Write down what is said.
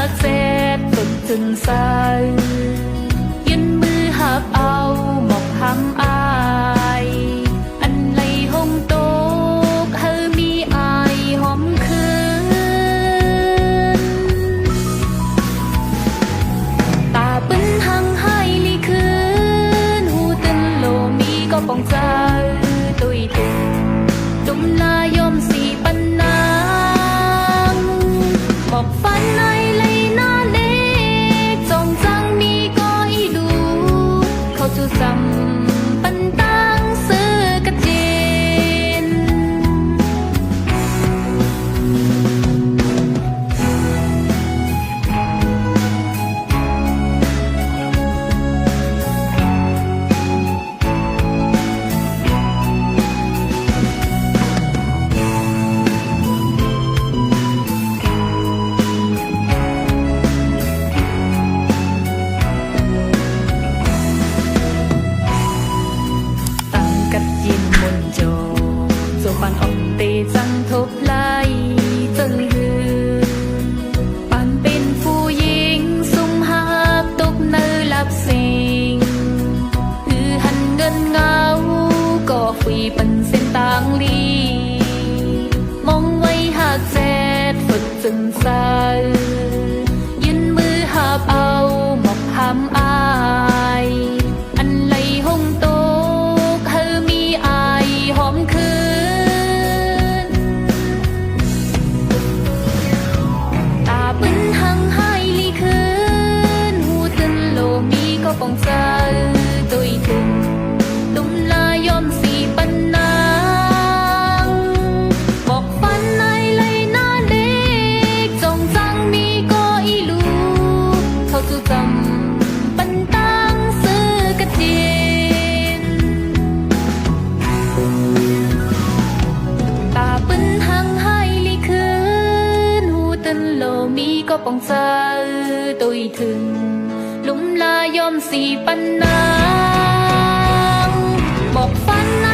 กเสดฝึกถึงใสยืนมือหักเอาหมอกหำอายอันไหลหงโตกเฮอมีอายหอมคืนตาปึ้นหังให้ลีคืนหูตึนโลมีก็ป้องใจตุยตุยดุมลายอมสีปันนางบอกฟันในเลยหน้าเล็กจงจังมีก็อีดูเขาจะจำปันตังซื้อกระเจนปันออกเตจังทบไล่จึงหือปันเป็นผู้หญิงสุ่มหักตกเนื้อลับสิงหือหันเงินเงาก็ฟุยปันเส้นต่างลีมองไว้หักแจดฝึกจึงใสยืนมือหับเอาหมอกหำอายอันไหลหงโตกเฮอมีอายหอมคืนป้องใจตุยถึงดุมลายอมสีปันนางบอกฟันในเลยหน้าเด็กจงจังมีก็อีลูเขาจะจำปันตังซื้อกระเทียนตาปึ้นหังให้ลีคืนหูตึนโลมีก็ป้องใจตุยถึงลุมลายอมสีปันนางบอกฟันใน